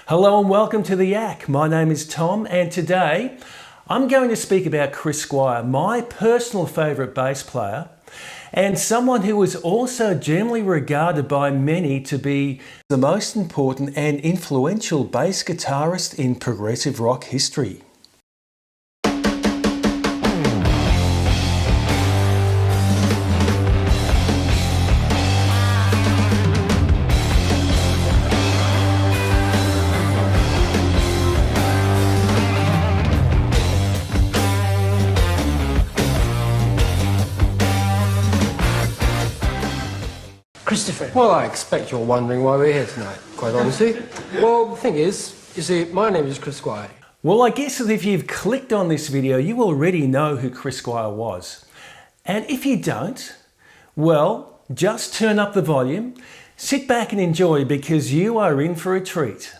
Hello and welcome to The Yak. My name is Tom and today I'm going to speak about Chris Squire, my personal favourite bass player and someone who was also generally regarded by many to be the most important and influential bass guitarist in progressive rock history. Christopher. Well, I expect you're wondering why we're here tonight, quite honestly. Well, the thing is, you see, my name is Chris Squire. Well, I guess that if you've clicked on this video, you already know who Chris Squire was. And if you don't, well, just turn up the volume, sit back and enjoy because you are in for a treat.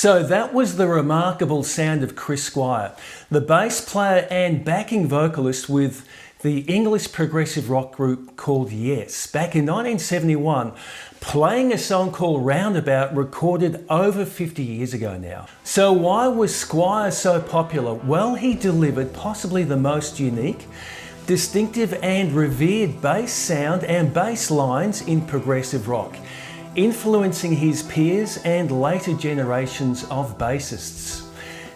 So that was the remarkable sound of Chris Squire, the bass player and backing vocalist with the English progressive rock group called Yes, back in 1971, playing a song called Roundabout, recorded over 50 years ago now. So why was Squire so popular? Well, he delivered possibly the most unique, distinctive and revered bass sound and bass lines in progressive rock, influencing his peers and later generations of bassists.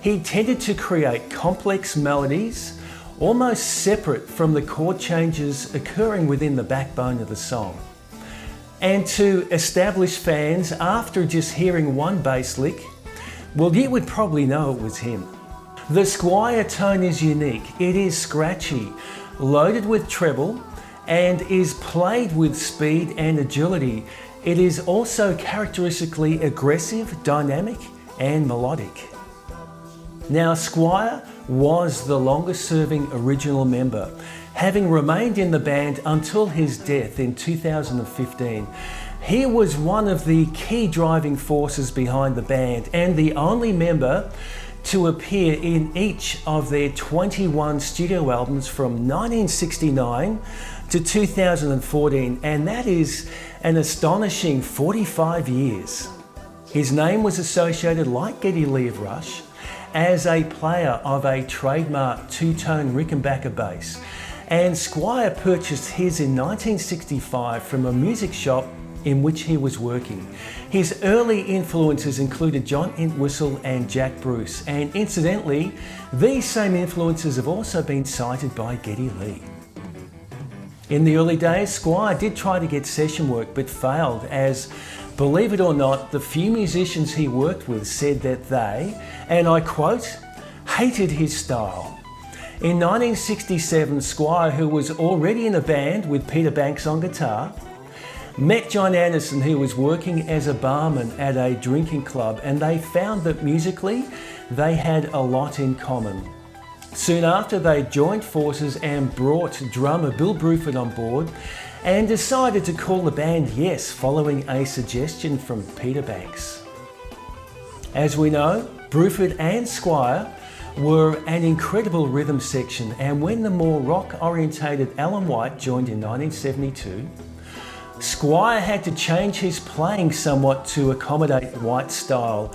He tended to create complex melodies, almost separate from the chord changes occurring within the backbone of the song. And to establish fans after just hearing one bass lick, well, you would probably know it was him. The Squire tone is unique. It is scratchy, loaded with treble, and is played with speed and agility. It is also characteristically aggressive, dynamic, and melodic. Now, Squire was the longest serving original member, having remained in the band until his death in 2015. He was one of the key driving forces behind the band and the only member to appear in each of their 21 studio albums from 1969 to 2014, and that is an astonishing 45 years. His name was associated, like Geddy Lee of Rush, as a player of a trademark two-tone Rickenbacker bass, and Squire purchased his in 1965 from a music shop in which he was working. His early influences included John Entwistle and Jack Bruce, and incidentally, these same influences have also been cited by Geddy Lee. In the early days, Squire did try to get session work but failed as, believe it or not, the few musicians he worked with said that they, and I quote, hated his style. In 1967, Squire, who was already in a band with Peter Banks on guitar, met John Anderson, who was working as a barman at a drinking club, and they found that musically they had a lot in common. Soon after, they joined forces and brought drummer Bill Bruford on board and decided to call the band Yes, following a suggestion from Peter Banks. As we know, Bruford and Squire were an incredible rhythm section, and when the more rock-orientated Alan White joined in 1972, Squire had to change his playing somewhat to accommodate White's style,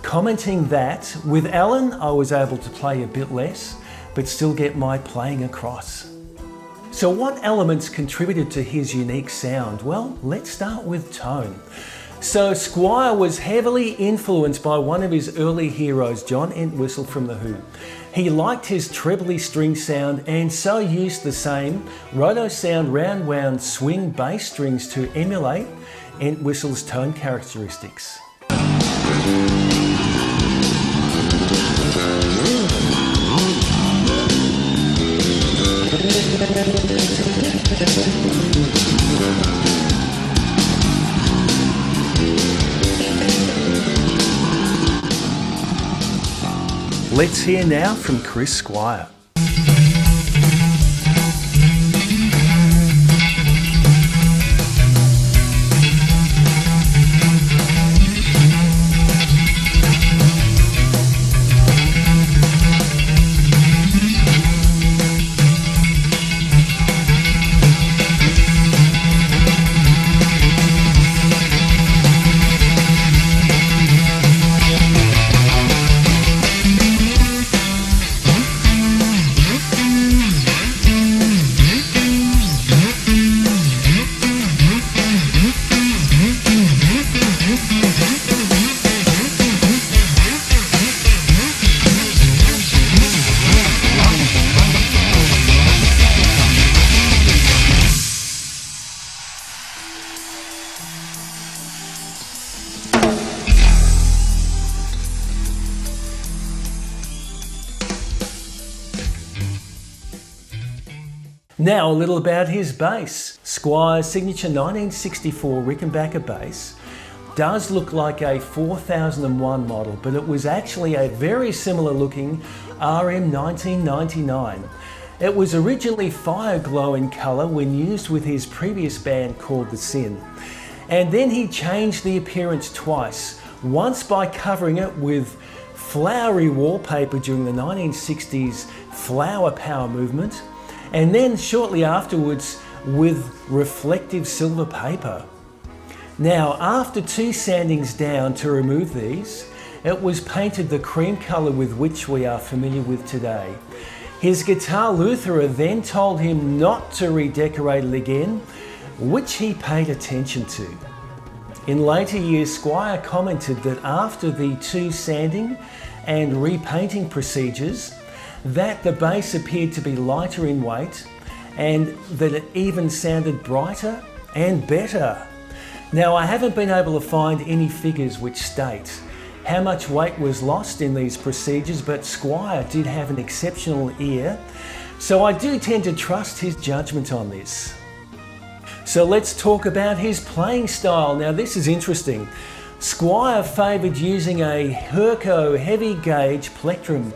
commenting that, with Alan, I was able to play a bit less, but still get my playing across. So what elements contributed to his unique sound? Well, let's start with tone. So Squire was heavily influenced by one of his early heroes, John Entwistle from The Who. He liked his trebly string sound and so used the same roto sound round wound swing bass strings to emulate Entwistle's tone characteristics. Let's hear now from Chris Squire. Now a little about his bass. Squire's signature 1964 Rickenbacker bass does look like a 4001 model, but it was actually a very similar looking RM 1999. It was originally fire glow in colour when used with his previous band called The Sin. And then he changed the appearance twice, once by covering it with flowery wallpaper during the 1960s flower power movement, and then shortly afterwards with reflective silver paper. Now, after 2 sandings down to remove these, it was painted the cream colour with which we are familiar with today. His guitar lutherer then told him not to redecorate it again, which he paid attention to. In later years, Squire commented that after the 2 sanding and repainting procedures, that the bass appeared to be lighter in weight and that it even sounded brighter and better. Now, I haven't been able to find any figures which state how much weight was lost in these procedures, but Squire did have an exceptional ear, so I do tend to trust his judgment on this. So let's talk about his playing style. Now, this is interesting. Squire favoured using a Herco heavy gauge plectrum,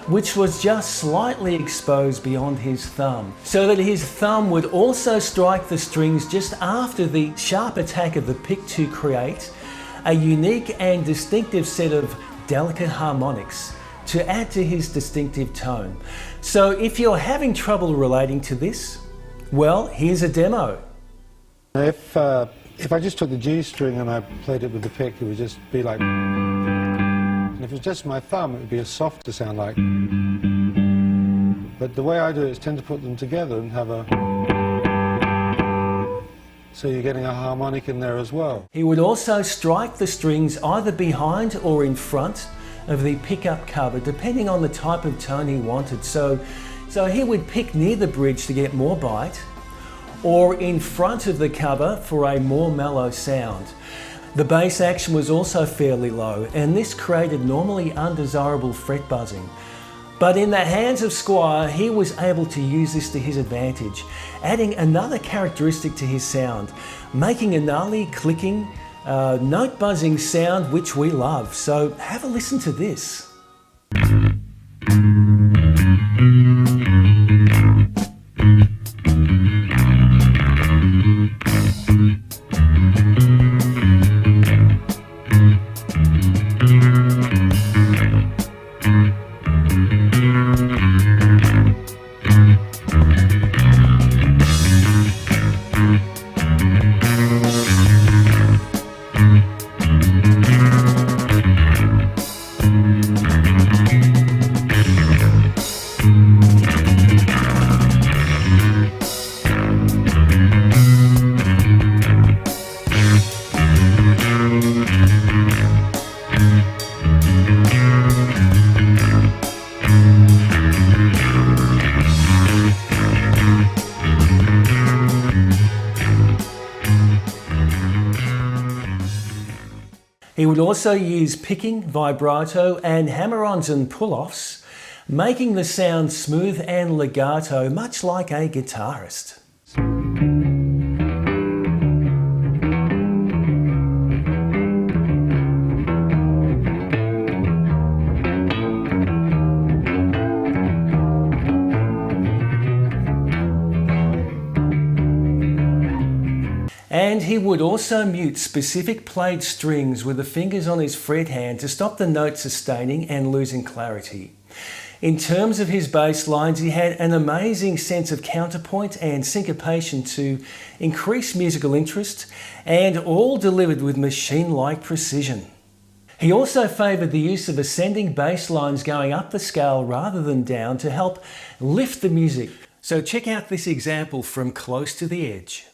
which was just slightly exposed beyond his thumb, so that his thumb would also strike the strings just after the sharp attack of the pick to create a unique and distinctive set of delicate harmonics to add to his distinctive tone. So if you're having trouble relating to this, well, here's a demo. If I just took the G string and I played it with the pick, it would just be like... And if it was just my thumb, it would be a softer sound like... But the way I do it is tend to put them together and have a... So you're getting a harmonic in there as well. He would also strike the strings either behind or in front of the pickup cover, depending on the type of tone he wanted. So he would pick near the bridge to get more bite, or in front of the cover for a more mellow sound. The bass action was also fairly low, and this created normally undesirable fret buzzing. But in the hands of Squire, he was able to use this to his advantage, adding another characteristic to his sound, making a gnarly, clicking, note buzzing sound which we love. So have a listen to this. He would also use picking, vibrato and hammer-ons and pull-offs, making the sound smooth and legato, much like a guitarist. And he would also mute specific played strings with the fingers on his fret hand to stop the note sustaining and losing clarity. In terms of his bass lines, he had an amazing sense of counterpoint and syncopation to increase musical interest, and all delivered with machine-like precision. He also favoured the use of ascending bass lines going up the scale rather than down to help lift the music. So check out this example from Close to the Edge.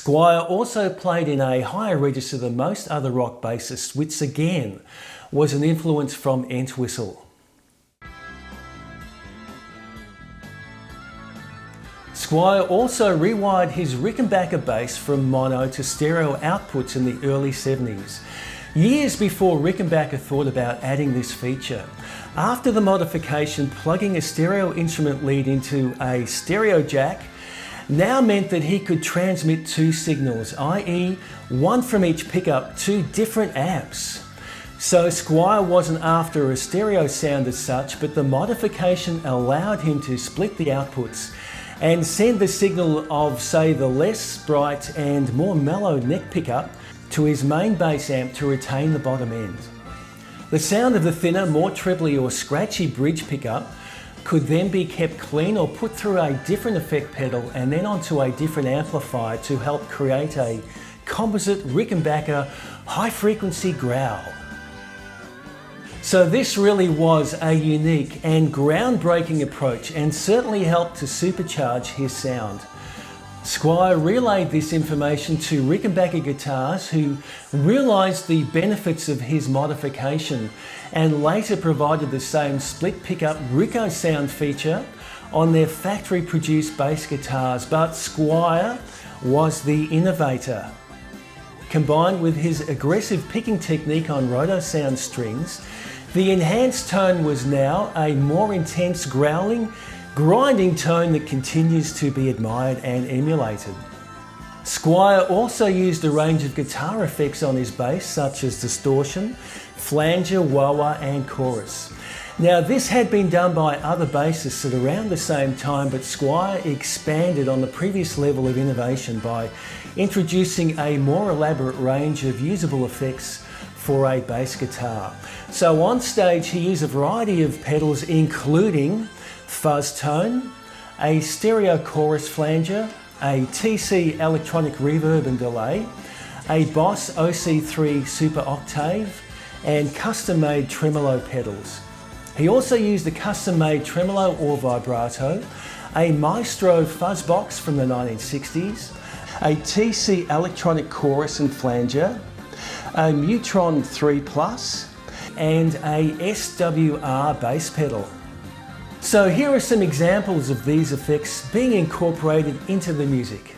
Squire also played in a higher register than most other rock bassists, which again was an influence from Entwistle. Squire also rewired his Rickenbacker bass from mono to stereo outputs in the early 70s, years before Rickenbacker thought about adding this feature. After the modification, plugging a stereo instrument lead into a stereo jack now meant that he could transmit two signals, i.e. one from each pickup to different amps. So Squire wasn't after a stereo sound as such, but the modification allowed him to split the outputs and send the signal of, say, the less bright and more mellow neck pickup to his main bass amp to retain the bottom end. The sound of the thinner, more trebly or scratchy bridge pickup could then be kept clean or put through a different effect pedal and then onto a different amplifier to help create a composite Rickenbacker high-frequency growl. So this really was a unique and groundbreaking approach and certainly helped to supercharge his sound. Squire relayed this information to Rickenbacker guitars, who realised the benefits of his modification and later provided the same split pickup Ricco sound feature on their factory produced bass guitars, but Squire was the innovator. Combined with his aggressive picking technique on roto sound strings, the enhanced tone was now a more intense growling, grinding tone that continues to be admired and emulated. Squire also used a range of guitar effects on his bass, such as distortion, flanger, wah-wah and chorus. Now this had been done by other bassists at around the same time, but Squire expanded on the previous level of innovation by introducing a more elaborate range of usable effects for a bass guitar. So on stage he used a variety of pedals, including fuzz tone, a stereo chorus flanger, a TC electronic reverb and delay, a Boss OC3 super octave, and custom-made tremolo pedals. He also used a custom-made tremolo or vibrato, a Maestro fuzz box from the 1960s, a TC electronic chorus and flanger, a Mutron 3 Plus, and a SWR bass pedal. So here are some examples of these effects being incorporated into the music.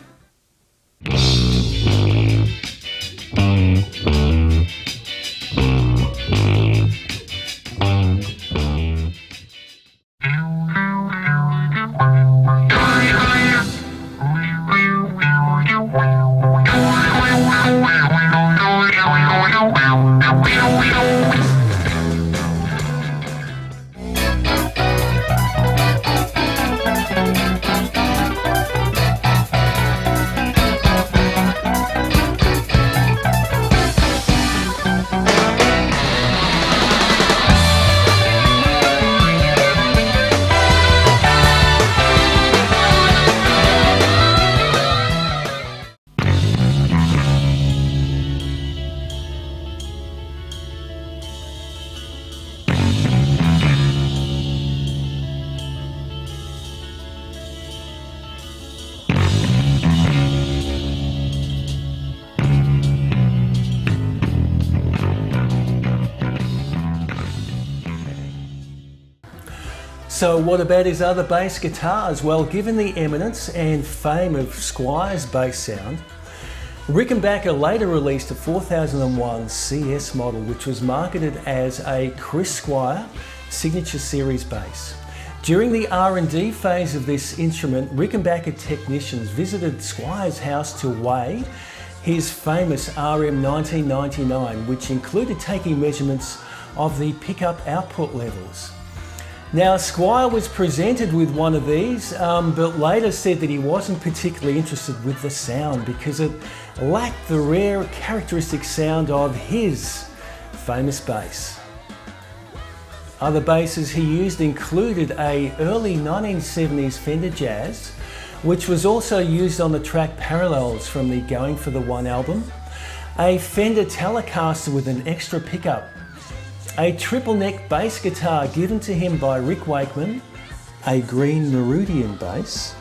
So what about his other bass guitars? Well, given the eminence and fame of Squire's bass sound, Rickenbacker later released a 4001 CS model which was marketed as a Chris Squire Signature Series bass. During the R&D phase of this instrument, Rickenbacker technicians visited Squire's house to weigh his famous RM 1999, which included taking measurements of the pickup output levels. Now, Squire was presented with one of these, but later said that he wasn't particularly interested with the sound because it lacked the rare characteristic sound of his famous bass. Other basses he used included a early 1970s Fender Jazz, which was also used on the track Parallels from the Going for the One album, a Fender Telecaster with an extra pickup, a triple neck bass guitar given to him by Rick Wakeman, a green Meridian bass,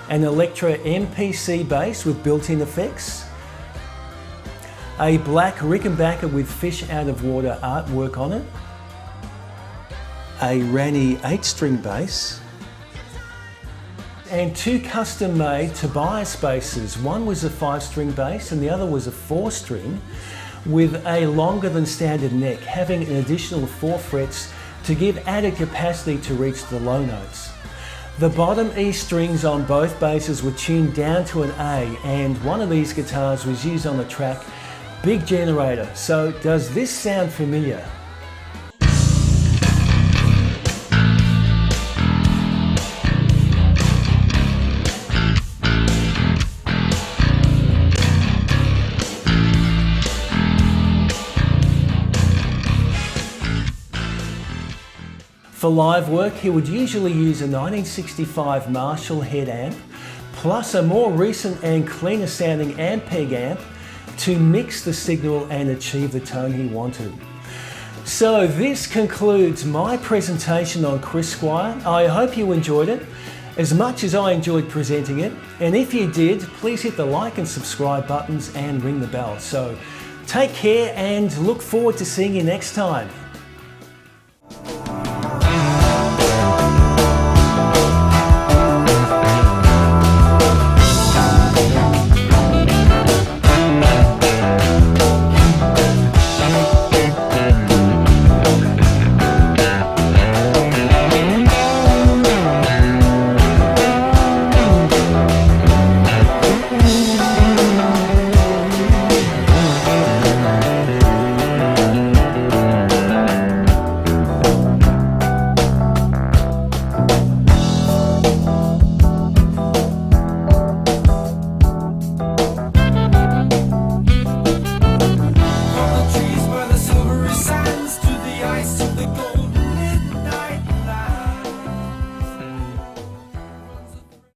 an Electra MPC bass with built-in effects, a black Rickenbacker with fish out of water artwork on it, a Rani 8-string bass, and two custom-made Tobias basses. One was a 5-string bass and the other was a 4-string with a longer than standard neck, having an additional 4 frets to give added capacity to reach the low notes. The bottom E strings on both basses were tuned down to an A, and one of these guitars was used on the track Big Generator. So does this sound familiar? For live work, he would usually use a 1965 Marshall head amp, plus a more recent and cleaner sounding Ampeg amp to mix the signal and achieve the tone he wanted. So this concludes my presentation on Chris Squire. I hope you enjoyed it as much as I enjoyed presenting it. And if you did, please hit the like and subscribe buttons and ring the bell. So take care and look forward to seeing you next time.